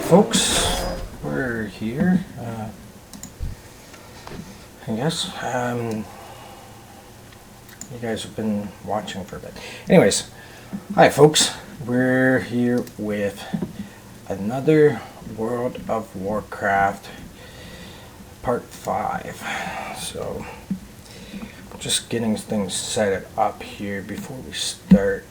folks, we're here. I guess you guys have been watching for a bit. Anyways, hi folks, we're here with another World of Warcraft Part 5. So, just getting things set up here before we start.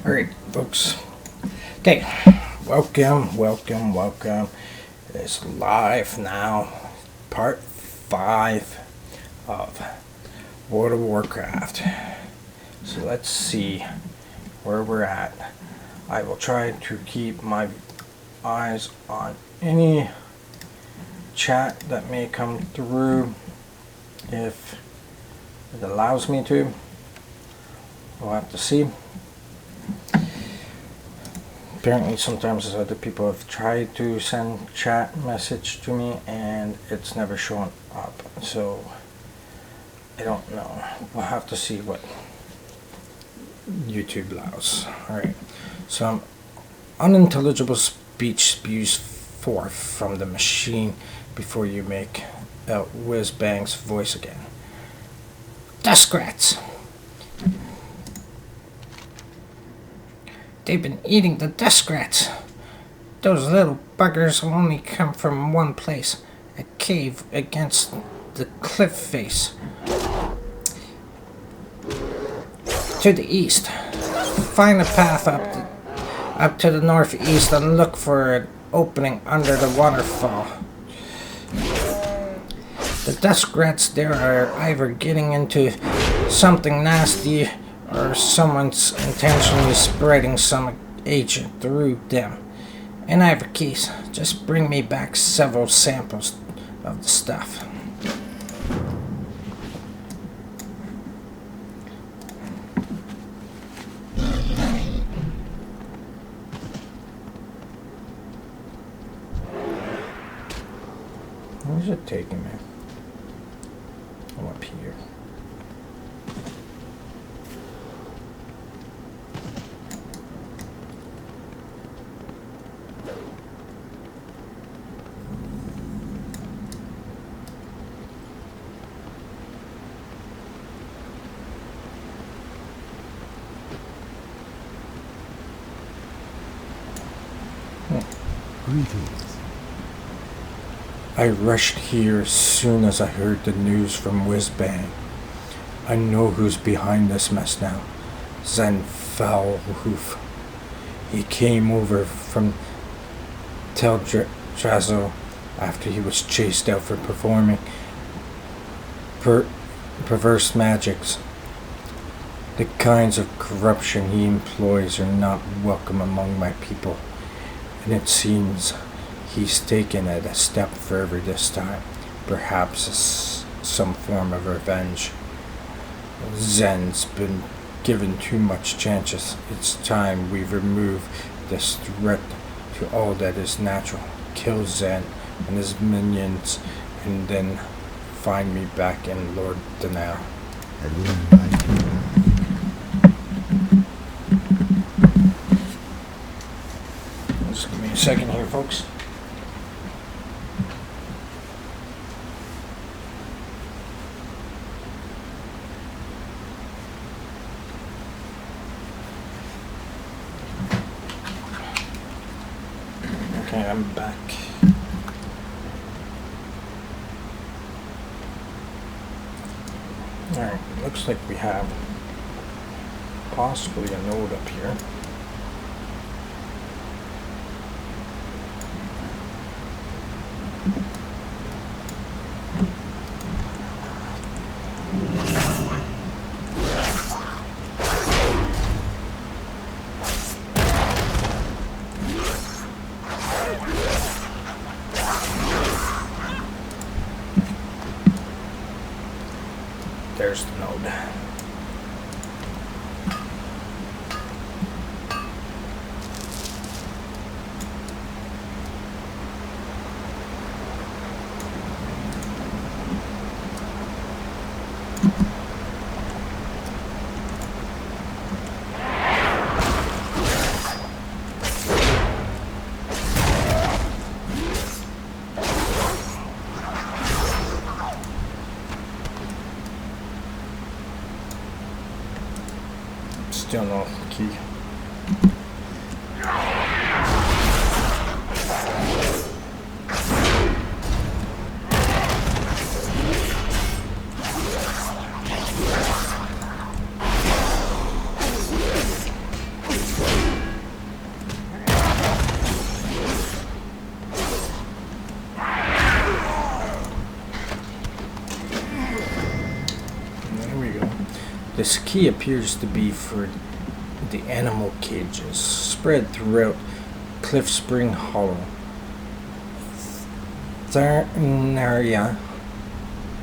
Alright, folks. Okay, welcome. It's live now. Part 5 of World of Warcraft. So let's see where we're at. I will try to keep my eyes on any chat that may come through if it allows me to. We'll have to see. Apparently sometimes other people have tried to send chat message to me and it's never shown up, so I don't know. We'll have to see what YouTube allows. Alright, some unintelligible speech spews forth from the machine before you make out Whiz-Bang's voice again. Duskrats! They've been eating the Duskrats. Those little buggers only come from one place, a cave against the cliff face. To the east. Find a path up to the northeast and look for an opening under the waterfall. The Duskrats there are either getting into something nasty or someone's intentionally spreading some agent through them. In either case, just bring me back several samples of the stuff. Where's it taking me? I'm up here. Greetings. I rushed here as soon as I heard the news from Whiz-Bang. I know who's behind this mess now. Zen Foulhoof. He came over from Teldrassil after he was chased out for performing perverse magics. The kinds of corruption he employs are not welcome among my people. And it seems he's taken it a step further this time, perhaps as some form of revenge. Zen's been given too much chances. It's time we remove this threat to all that is natural. Kill Zen and his minions, and then find me back in Lord Danail. Just give me a second here, folks. Okay, I'm back. Alright, looks like we have possibly a node up here. There's the node. Still no key. There we go. This key appears to be for the animal cages spread throughout Cliff Spring Hollow. Tharnaria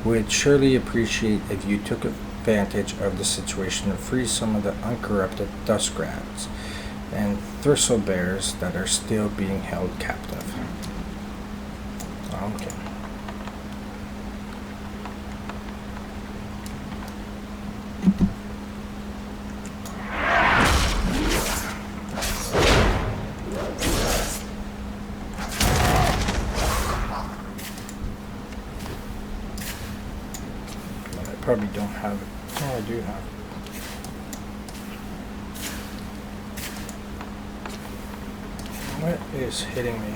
would surely appreciate if you took advantage of the situation to free some of the uncorrupted Duskrats and Thurso bears that are still being held captive. Okay. Probably don't have it. Oh, I do have it. What is hitting me?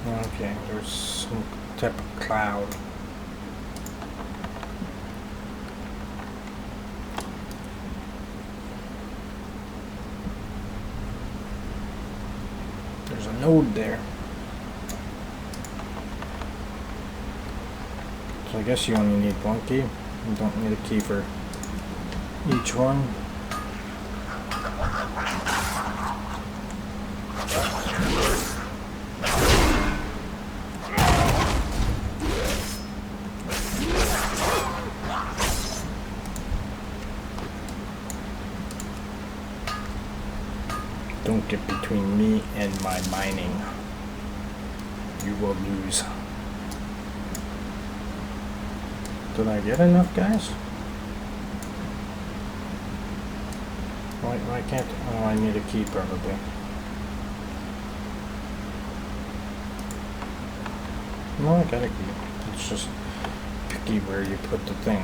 Okay, there's some type of cloud. There's a node there. So I guess you only need one key. You don't need a key for each one. Don't get between me and my mining. You will lose. Did I get enough, guys? Why can't... Oh, I need a key probably. No, I got a key. It's just picky where you put the thing.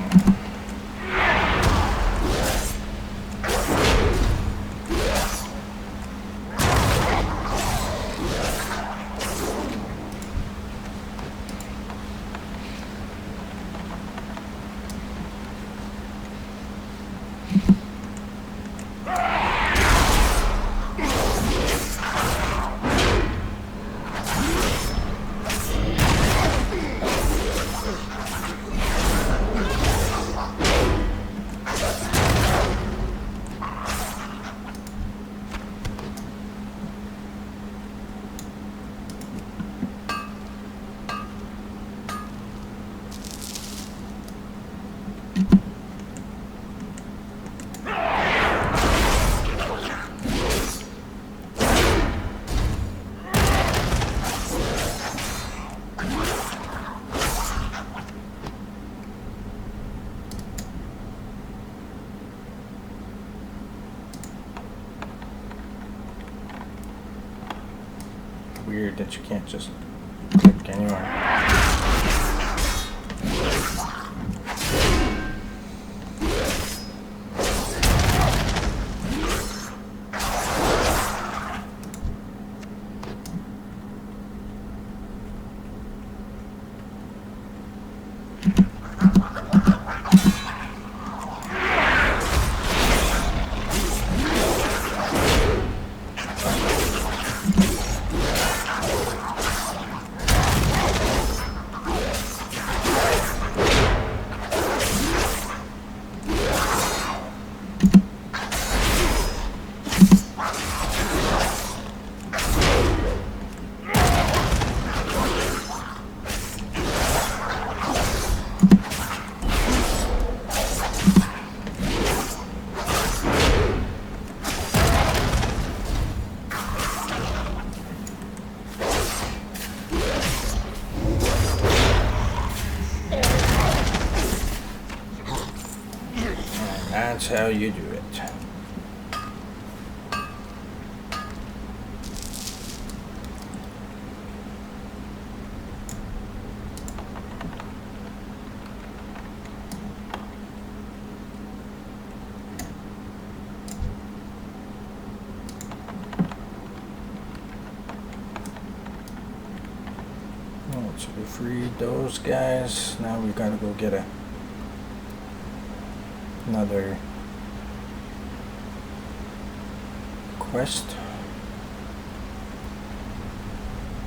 Weird that you can't just click anywhere. That's how you do it. So we freed those guys. Now we gotta go get another quest.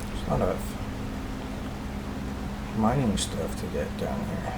There's a lot of mining stuff to get down here.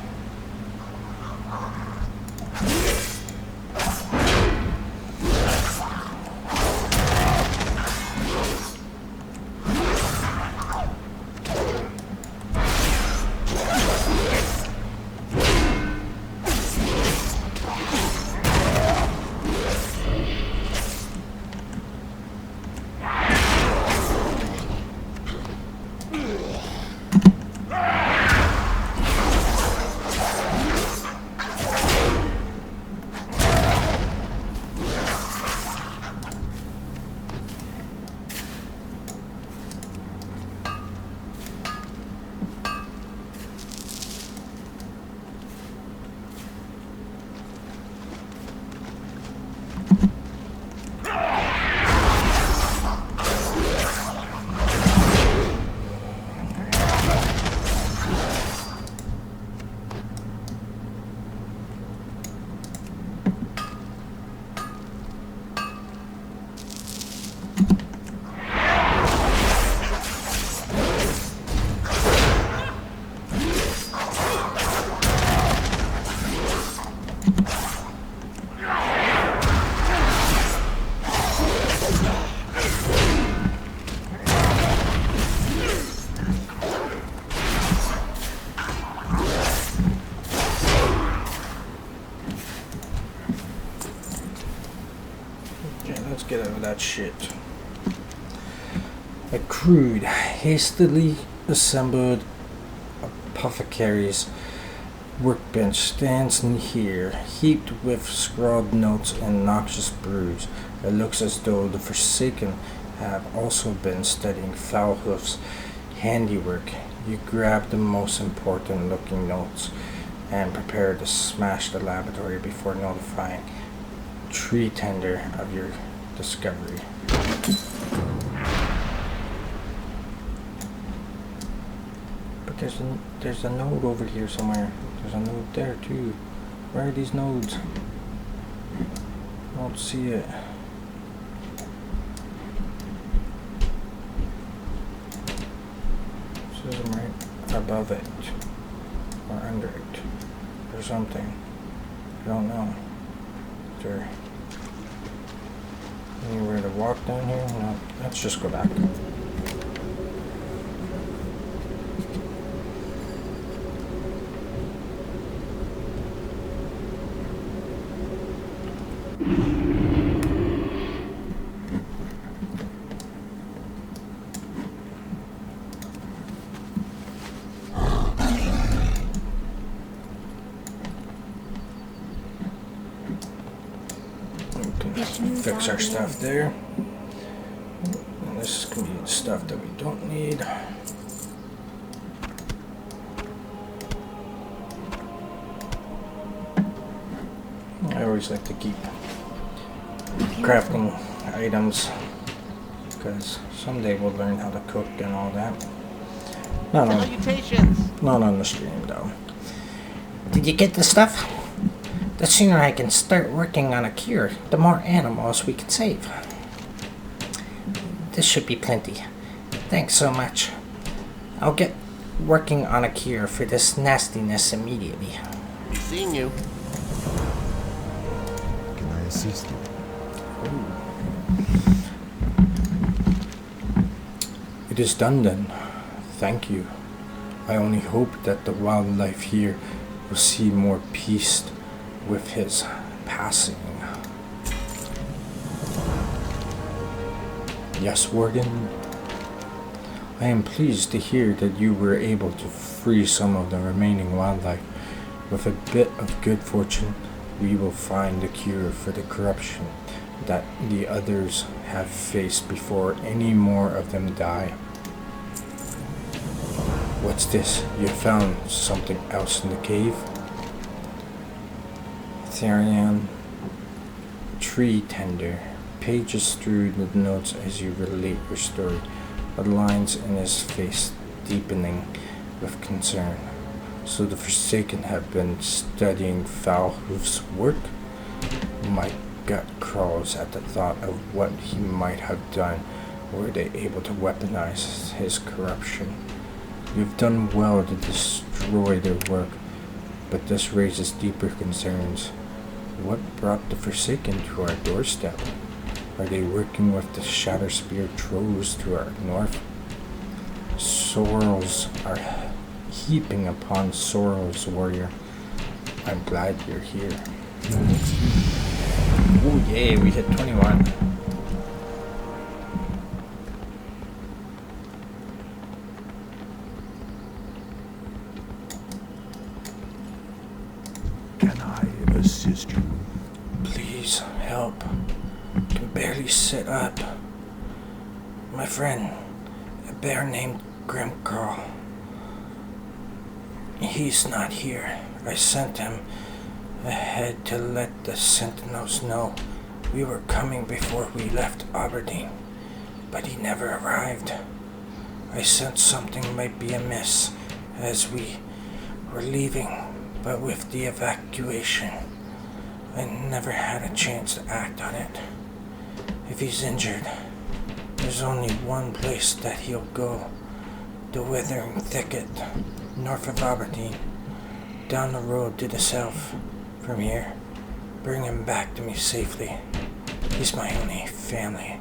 Get out of that shit. A crude, hastily assembled apothecary's workbench stands in here, heaped with scrawled notes and noxious brews. It looks as though the Forsaken have also been studying Foulhoof's handiwork. You grab the most important looking notes and prepare to smash the laboratory before notifying Tree Tender of your discovery. But there's a node over here somewhere. There's a node there too. Where are these nodes? I don't see it. It says I'm right above it or under it or something. I don't know. Is there anywhere to walk down here? No. Let's just go back. Fix our stuff there. And this is going to be the stuff that we don't need. I always like to keep crafting items because someday we'll learn how to cook and all that. Not on the stream though. Did you get the stuff? The sooner I can start working on a cure, the more animals we can save. This should be plenty. Thanks so much. I'll get working on a cure for this nastiness immediately. Be seeing you. Can I assist you? It is done then. Thank you. I only hope that the wildlife here will see more peace with his passing. Yes, Worgen. I am pleased to hear that you were able to free some of the remaining wildlife. With a bit of good fortune, we will find the cure for the corruption that the others have faced before any more of them die. What's this? You found something else in the cave? Therian, tree tender, pages through the notes as you relate your story, the lines in his face deepening with concern. So the Forsaken have been studying Foulhoof's work? My gut crawls at the thought of what he might have done were they able to weaponize his corruption. You've done well to destroy their work, but this raises deeper concerns. What brought the Forsaken to our doorstep? Are they working with the Shatterspear trolls to our north? Sorrows are heaping upon sorrows, warrior. I'm glad you're here. Oh yay, we hit 21. Can I assist you? Please help. I can barely sit up. My friend, a bear named Grimcarl. He's not here. I sent him ahead to let the sentinels know we were coming before we left Aberdeen, but he never arrived. I sensed something might be amiss as we were leaving, but with the evacuation, I never had a chance to act on it. If he's injured, there's only one place that he'll go. The Withering Thicket, north of Aberdeen, down the road to the south. From here, bring him back to me safely. He's my only family.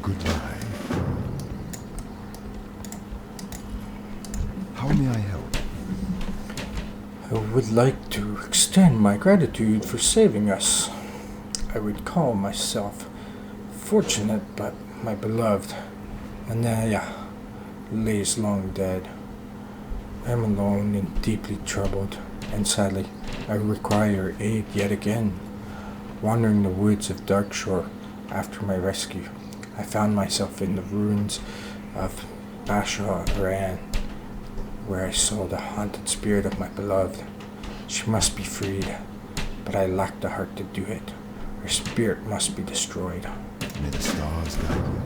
Goodbye. How may I help? I would like to extend my gratitude for saving us. I would call myself fortunate, but my beloved Anaya lays long dead. I am alone and deeply troubled, and sadly, I require aid yet again. Wandering the woods of Darkshore after my rescue, I found myself in the ruins of Basha-Aran, where I saw the haunted spirit of my beloved. She must be freed, but I lack the heart to do it. Her spirit must be destroyed. May the stars guide you.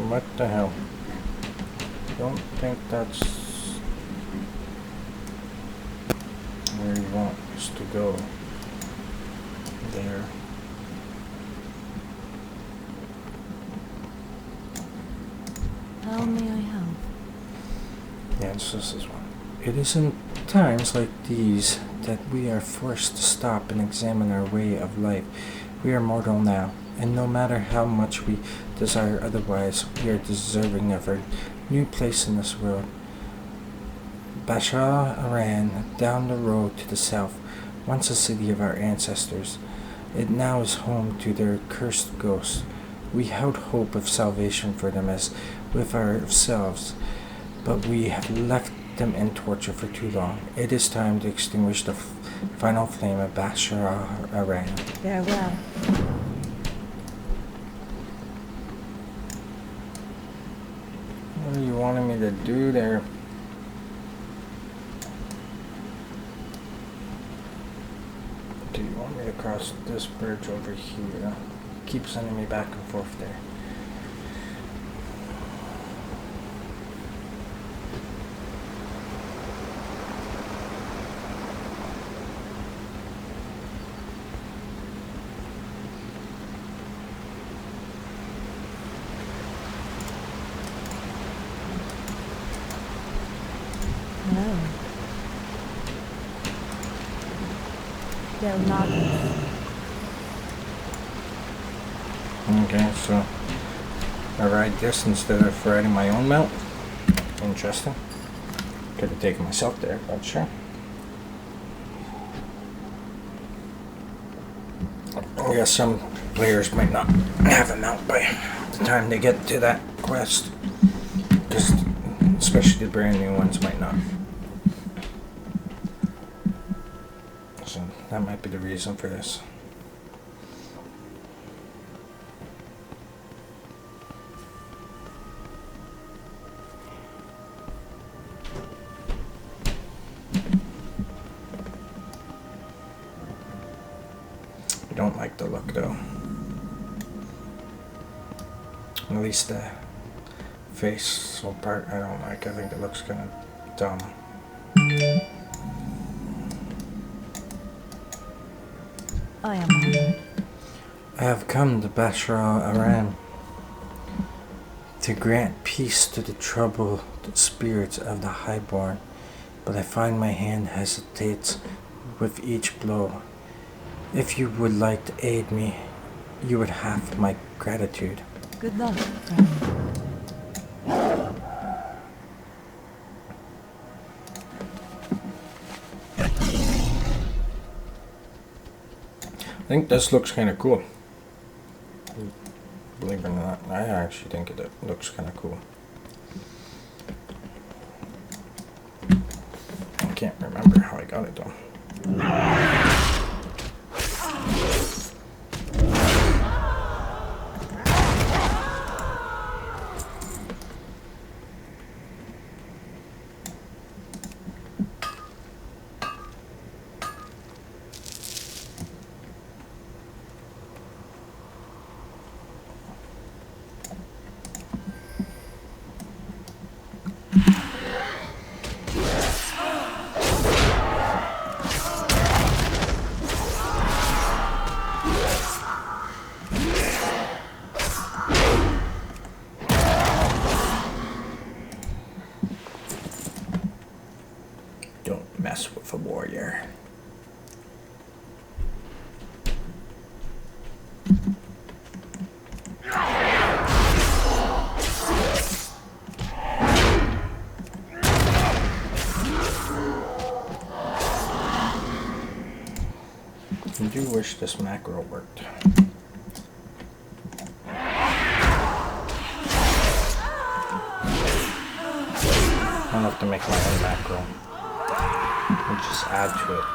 What the hell? Don't think that's where you want us to go. There. How may I help? Yes, this is one. It is in times like these that we are forced to stop and examine our way of life. We are mortal now, and no matter how much we desire otherwise, we are deserving of our new place in this world. Basha-Aran, down the road to the south, once a city of our ancestors. It now is home to their cursed ghosts. We held hope of salvation for them as with ourselves, but we have left them in torture for too long. It is time to extinguish the final flame of Basha-Aran. Farewell. What are you wanting me to do there? Do you want me to cross this bridge over here? Keep sending me back and forth there. Hello. Del Lago. Okay, so I ride this instead of riding my own mount. Interesting. Could have taken myself there, but sure. I guess some players might not have a mount by the time they get to that quest. Because especially the brand new ones might not. So that might be the reason for this. I don't like the look though. At least the face part I don't like. I think it looks kind of dumb. I am honored. I have come to Bashar Aram to grant peace to the troubled spirits of the Highborn, but I find my hand hesitates with each blow. If you would like to aid me, you would have my gratitude. Good luck, friend. I think this looks kind of cool. Believe it or not, I actually think it looks kind of cool. I can't remember how I got it though. Don't mess with a warrior. I do wish this macro worked. I'll have to make my own macro. And just add to it.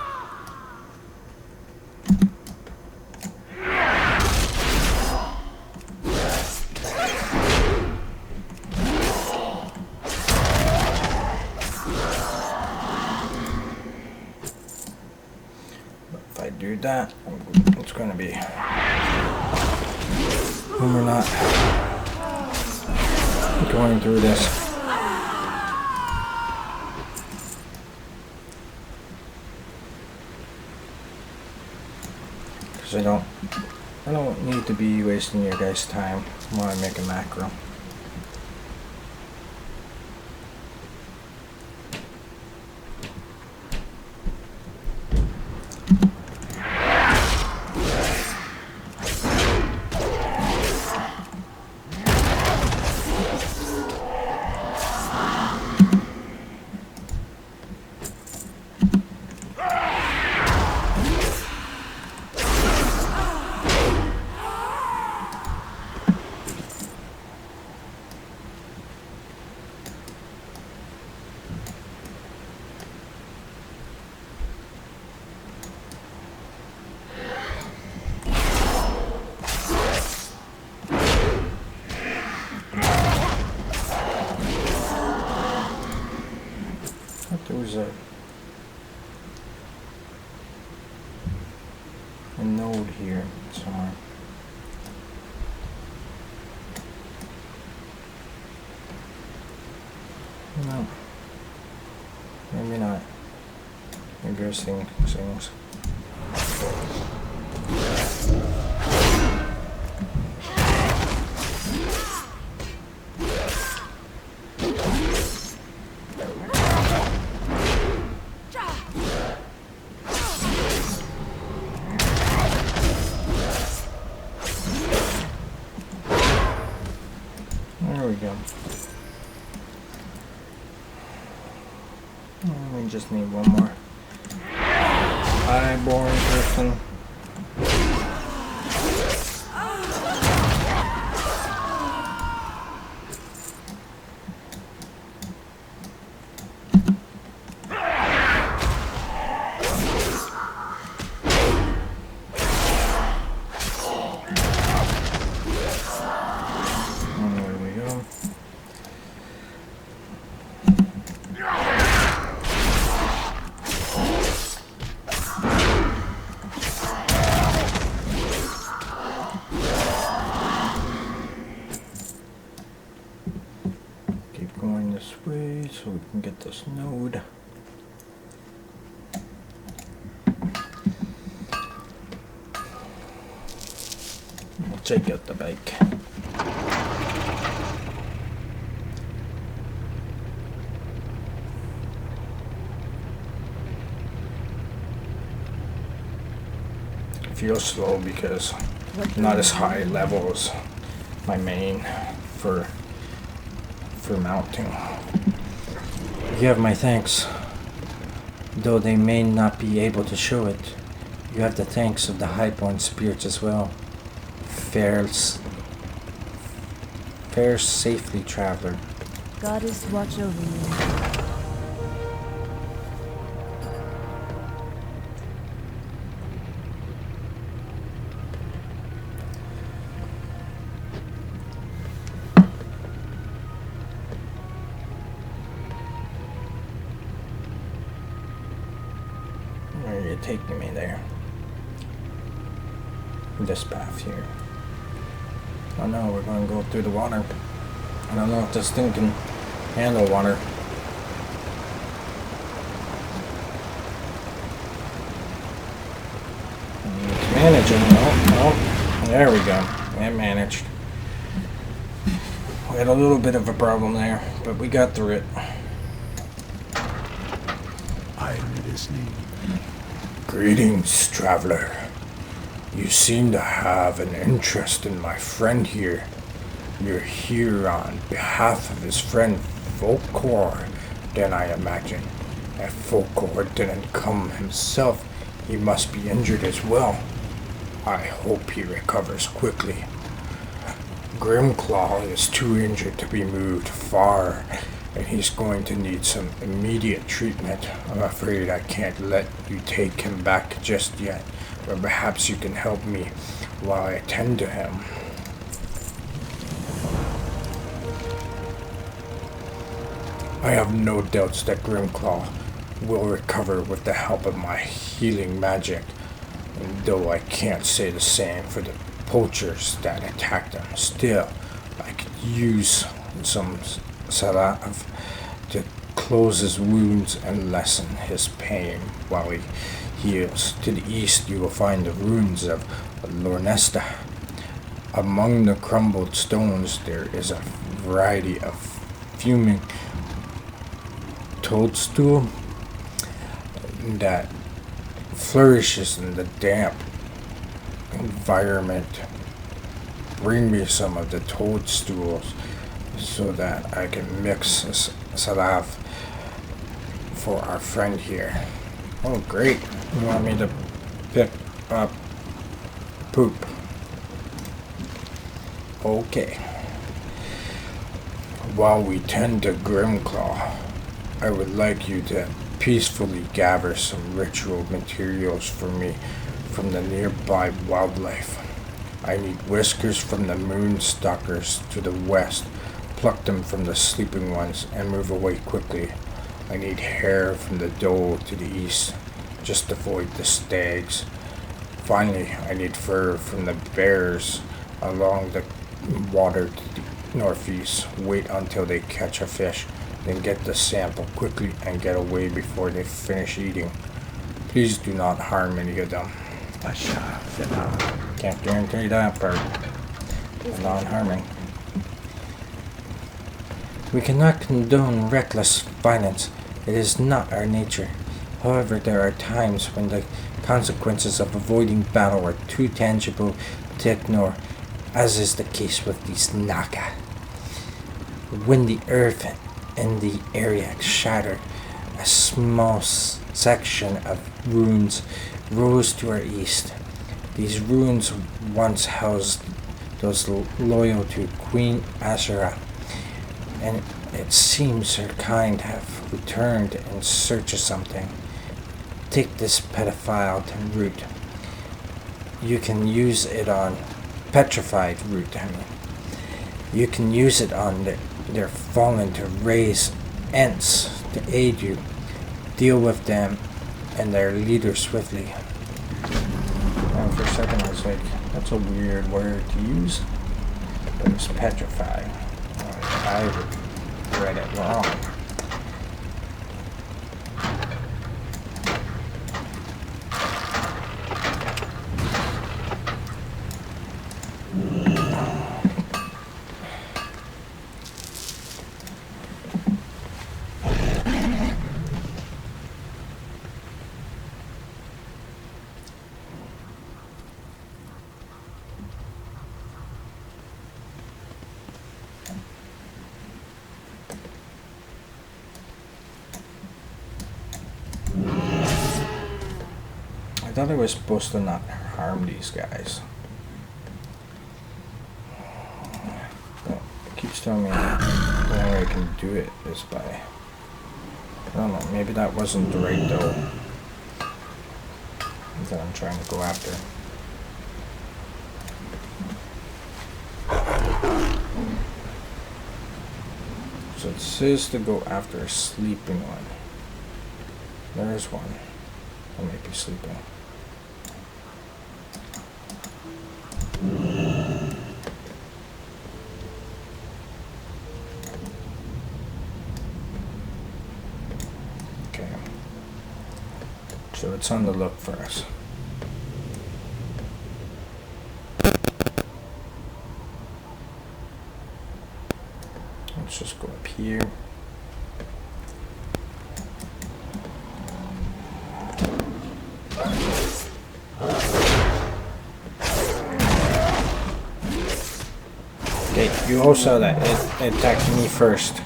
If I do that, it's going to be when we're not going through this. Because I don't need to be wasting your guys' time while I make a macro. node here somewhere. No. Maybe not. Maybe I'm seeing things. There we go. We just need one more high-born person. Going this way so we can get this node. We'll take out the bike. I feel slow because not as high level as my main for mounting. You have my thanks. Though they may not be able to show it, you have the thanks of the highborn spirits as well. Fare safely, traveler. Goddess watch over you. Where are you taking me there? This path here. Oh no, we're going to go through the water. I don't know if this thing can handle water. It's managing. Oh, there we go. It managed. We had a little bit of a problem there, but we got through it. I'm listening. Greetings, traveler. You seem to have an interest in my friend here. You're here on behalf of his friend Volkor, then I imagine. If Volkor didn't come himself, he must be injured as well. I hope he recovers quickly. Grimclaw is too injured to be moved far, and he's going to need some immediate treatment. I'm afraid I can't let you take him back just yet, but perhaps you can help me while I attend to him. I have no doubts that Grimclaw will recover with the help of my healing magic, and though I can't say the same for the poachers that attacked him, still, I could use some salve to close his wounds and lessen his pain while he heals. To the east you will find the ruins of Lornesta. Among the crumbled stones there is a variety of fuming toadstool that flourishes in the damp environment. Bring me some of the toadstools so that I can mix this salve for our friend here. Oh great, you want me to pick up poop? Okay. While we tend to Grimclaw, I would like you to peacefully gather some ritual materials for me from the nearby wildlife. I need whiskers from the moonstalkers to the west. Pluck them from the sleeping ones and move away quickly. I need hair from the doe to the east. Just avoid the stags. Finally, I need fur from the bears along the water to the northeast. Wait until they catch a fish, then get the sample quickly and get away before they finish eating. Please do not harm any of them. Can't guarantee that part. Non-harming. We cannot condone reckless violence. It is not our nature. However, there are times when the consequences of avoiding battle are too tangible to ignore, as is the case with these Naga. When the earth in the area shattered, a small section of ruins rose to our east. These ruins once housed those loyal to Queen Ashera, and it seems her kind have returned in search of something. Take this petrified root. You can use it on petrified root. You can use it on their fallen to raise ants to aid you. Deal with them and their leaders swiftly. And for a second I was like, that's a weird word to use, but it's petrified. I read it wrong. I thought I was supposed to not harm these guys. But it keeps telling me the only way I can do it is by... I don't know, maybe that wasn't the right doe that I'm trying to go after. So it says to go after a sleeping one. There is one. I might be sleeping. Okay. So it's on the look for us. Let's just go up here. Okay, you all saw that. It attacked me first.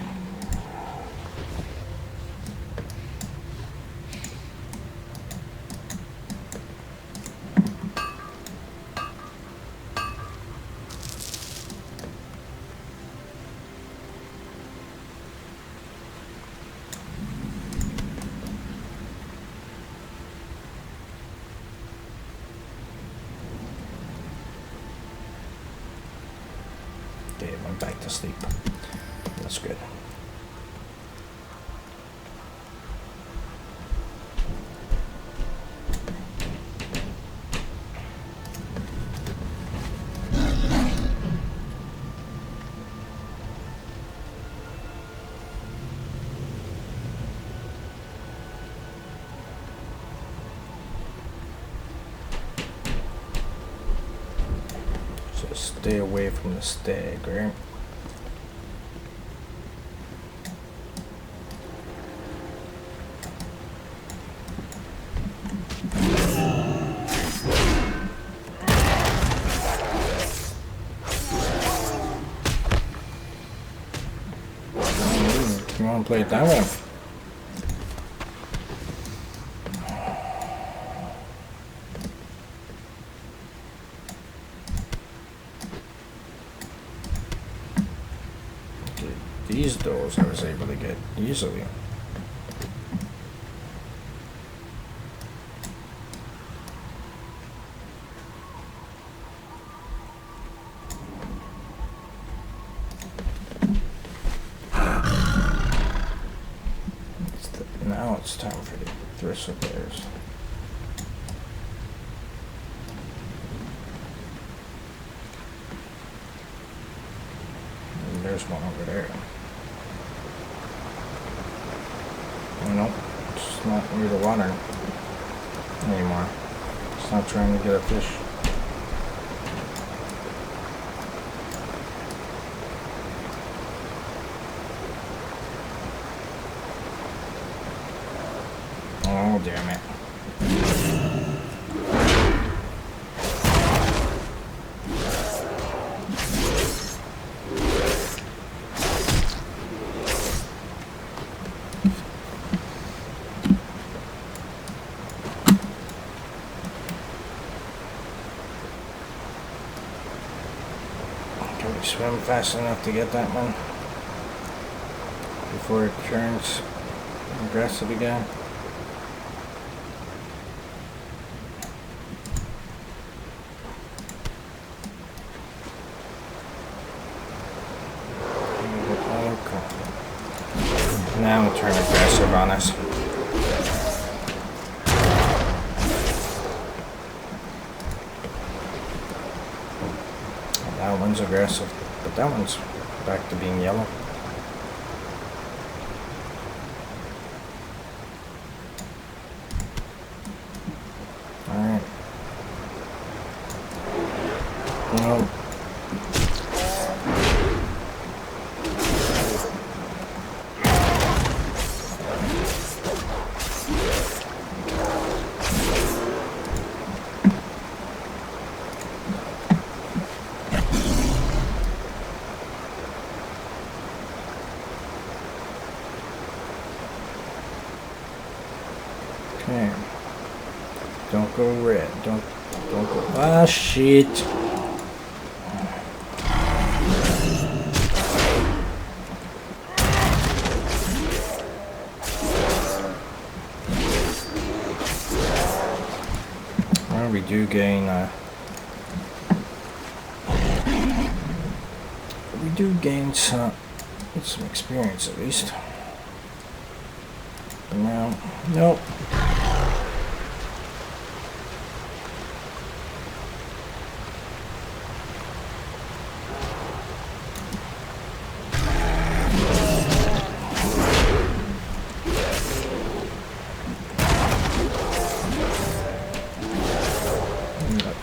Okay, it went back to sleep. That's good. So stay away from the stag, right? You want to play it that way? Okay, these doors I was able to get easily. Now it's time for the thistlebears. there's one over there. Nope, it's not near the water anymore. It's not trying to get a fish. Oh, damn it. Can we swim fast enough to get that one before it turns aggressive again? Now it'll turn aggressive on us. That one's aggressive, but that one's back to being yellow. Alright. No. Okay. Don't go red. Don't go. Ah, shit. Well, we do gain. We do gain some experience at least. But now, nope.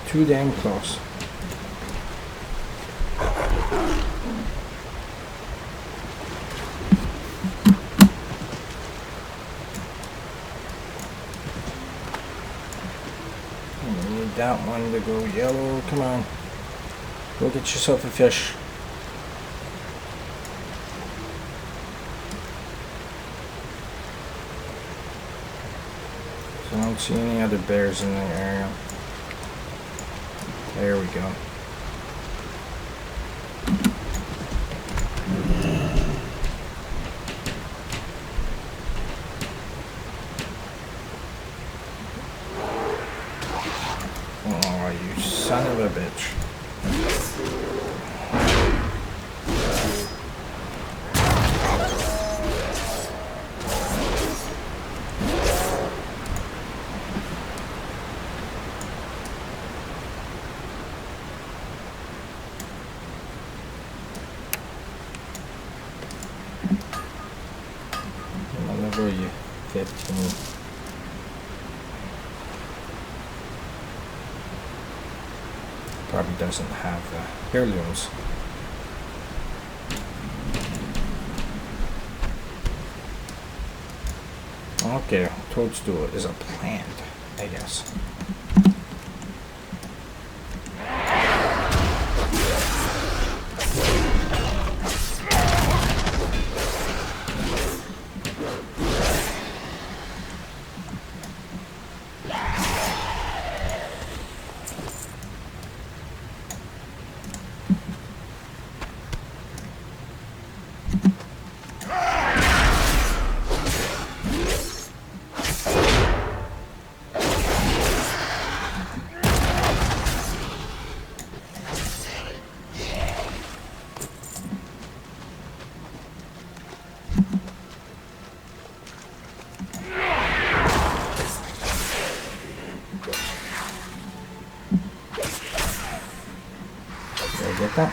Too damn close. I need that one to go yellow. Come on. Go get yourself a fish. So I don't see any other bears in the area. There we go. Oh, you son of a bitch. Level you 15. Probably doesn't have heirlooms. Okay, toadstool is a plant, I guess. Did I get that?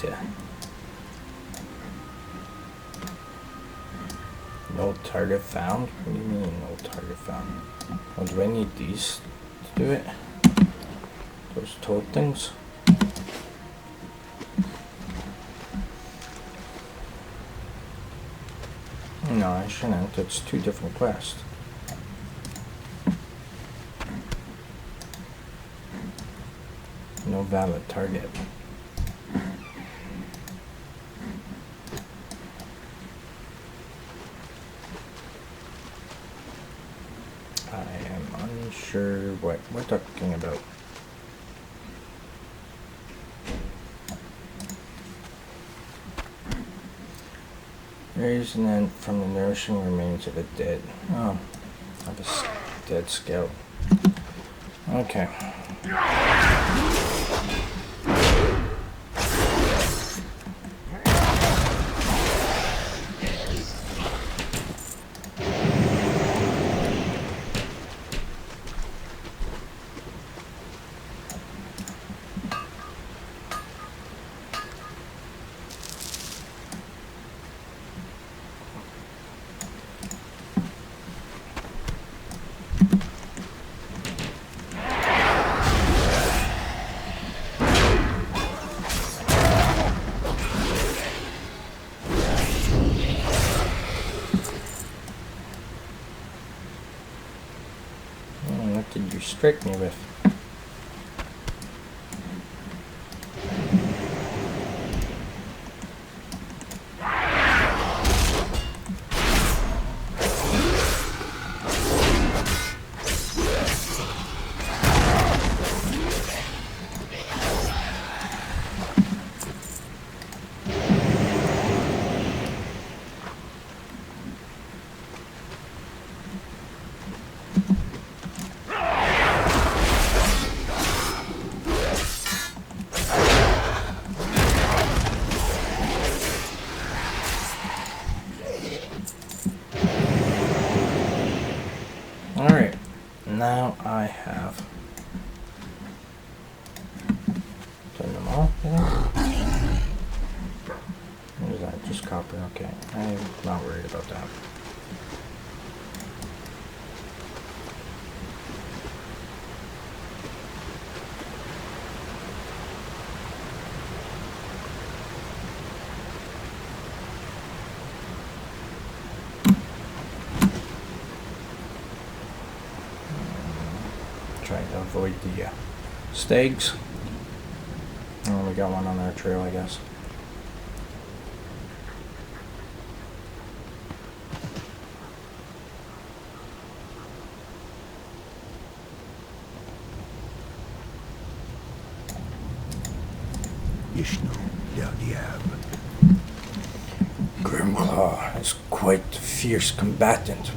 to... No target found? What do you mean no target found? Oh, do I need these to do it? Those toad things? No, I shouldn't. It's two different quests. No valid target. I am unsure what we're talking about. Raise an end from the nourishing remains of the dead. Oh, of a dead scout. Okay. What did you strike me with? Alright, now I have done them all, I think. What is that? Just copper, okay. I'm not worried about that. Trying to avoid the stags. Oh, we got one on our trail, I guess. Ishnu, der Diab. Grimclaw is quite a fierce combatant.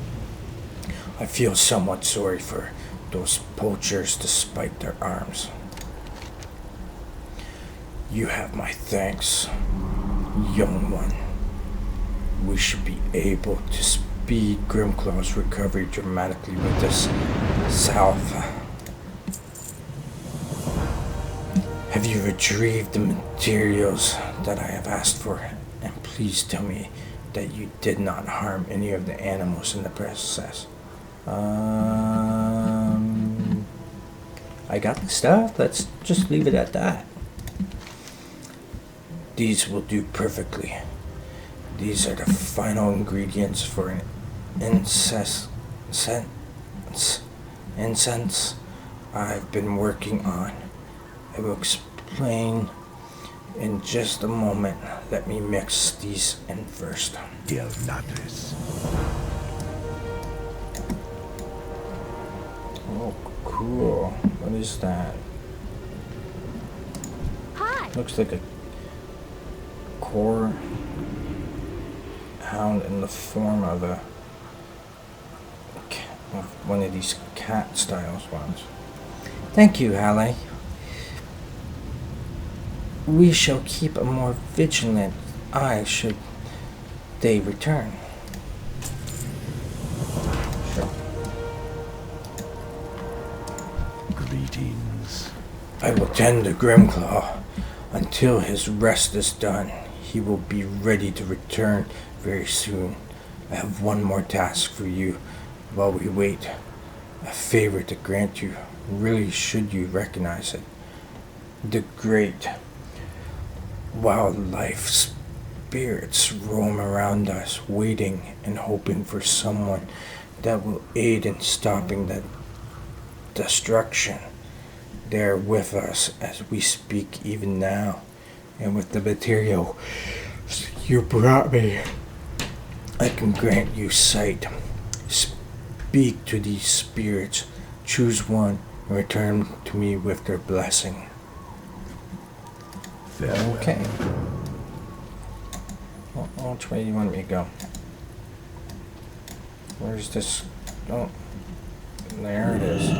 I feel somewhat sorry for those poachers despite their arms. You have my thanks, young one. We should be able to speed Grimclaw's recovery dramatically with this salve. Have you retrieved the materials that I have asked for? And please tell me that you did not harm any of the animals in the process. I got the stuff. Let's just leave it at that. These will do perfectly. These are the final ingredients for an incense I've been working on. I will explain in just a moment. Let me mix these in first. Del Natres. Oh, cool. What is that? Hi. Looks like a core hound in the form of one of these cat styles ones. Thank you, Hallie. We shall keep a more vigilant eye should they return. Sure. Greetings. I will tend to Grimclaw. Until his rest is done, he will be ready to return very soon. I have one more task for you while we wait. A favor to grant you. Really, should you recognize it? The great wildlife spirits roam around us, waiting and hoping for someone that will aid in stopping the destruction. They are with us as we speak even now, and with the material you brought me, I can grant you sight. Speak to these spirits, choose one, and return to me with their blessing. Farewell. Okay. Well, which way do you want me to go? Where's this? Oh, there it is.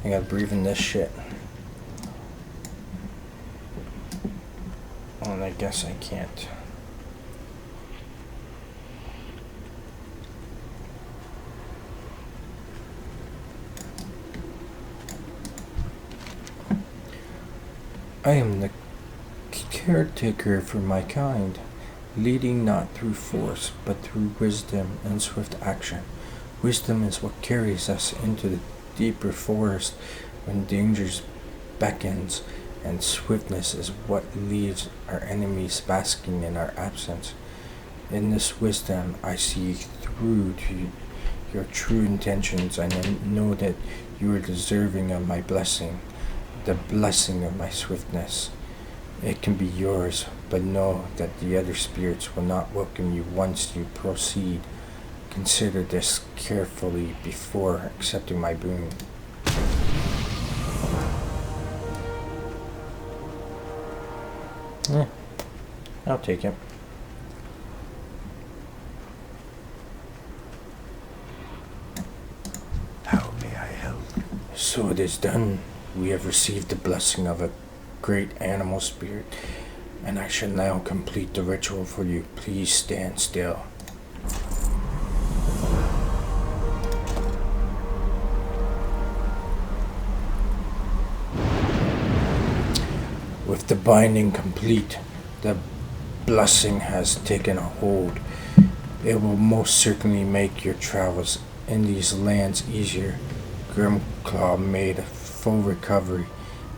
I gotta breathe in this shit. And I guess I can't. I am the caretaker for my kind, leading not through force, but through wisdom and swift action. Wisdom is what carries us into the deeper forest when dangers beckons, and swiftness is what leaves our enemies basking in our absence. In this wisdom, I see through to your true intentions, and I know that you are deserving of my blessing, the blessing of my swiftness. It can be yours, but know that the other spirits will not welcome you once you proceed. Consider this carefully before accepting my boon. I'll take it. How may I help? So it is done. We have received the blessing of a great animal spirit, and I shall now complete the ritual for you. Please stand still. With the binding complete, the blessing has taken a hold. It will most certainly make your travels in these lands easier. Grimclaw made a full recovery.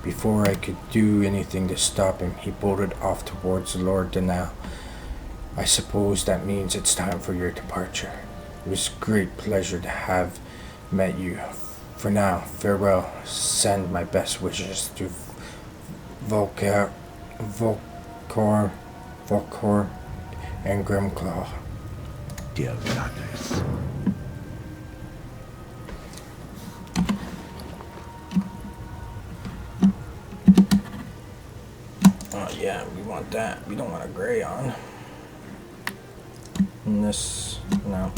Before I could do anything to stop him, he bolted off towards Lord Danal. I suppose that means it's time for your departure. It was a great pleasure to have met you. For now, farewell. Send my best wishes to Volcor, and Grimclaw. Dear Goddess. Oh yeah, we want that. We don't want a gray on. And this, no.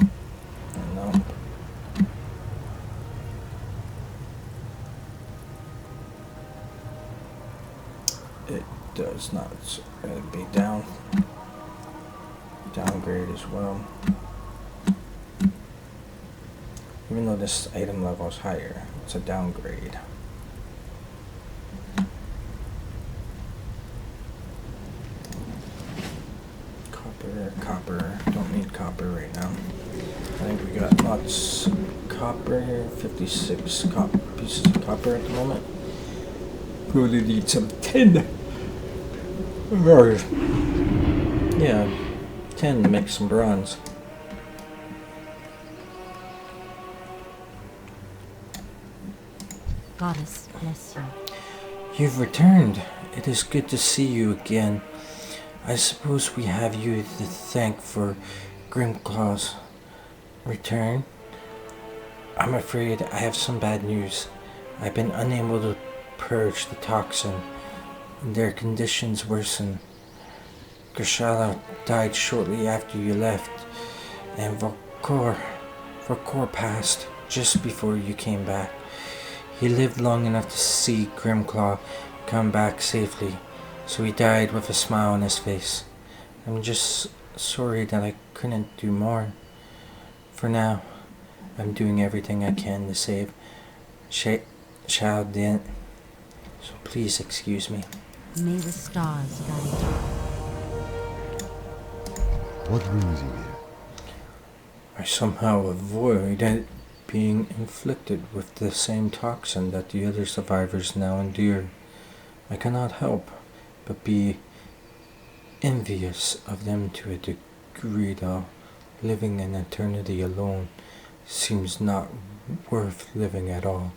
No. It does not. It's gonna be downgrade as well. Even though this item level is higher, it's a downgrade. Copper. Don't need copper right now. I think we got lots of copper here. 56 pieces of copper at the moment. Probably need some tin. Or, yeah, tin to make some bronze. Goddess bless you. You've returned. It is good to see you again. I suppose we have you to thank for Grimclaw's return. I'm afraid I have some bad news. I've been unable to purge the toxin. Their conditions worsen. Grishala died shortly after you left, and Volcor passed just before you came back. He lived long enough to see Grimclaw come back safely, so he died with a smile on his face. I'm just sorry that I couldn't do more. For now, I'm doing everything I can to save Shao Dent, so please excuse me. May the stars guide you. What brings you here? I somehow avoid being inflicted with the same toxin that the other survivors now endure. I cannot help but be envious of them to a degree, though. Living an eternity alone seems not worth living at all.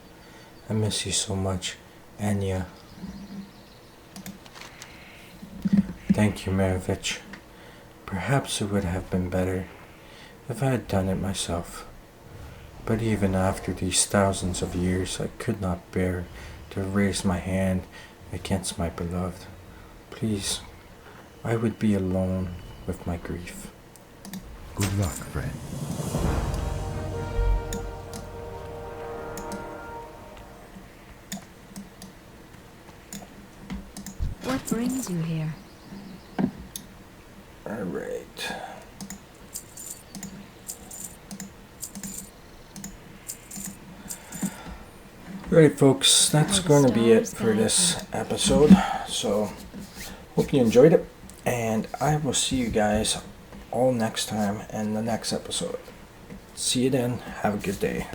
I miss you so much, Anya. Thank you, Maravich. Perhaps it would have been better if I had done it myself. But even after these thousands of years, I could not bear to raise my hand against my beloved. Please, I would be alone with my grief. Good luck, friend. What brings you here? Alright. Right, folks, that's going to be it for this episode. So, hope you enjoyed it, and I will see you guys all next time in the next episode. See you then. Have a good day.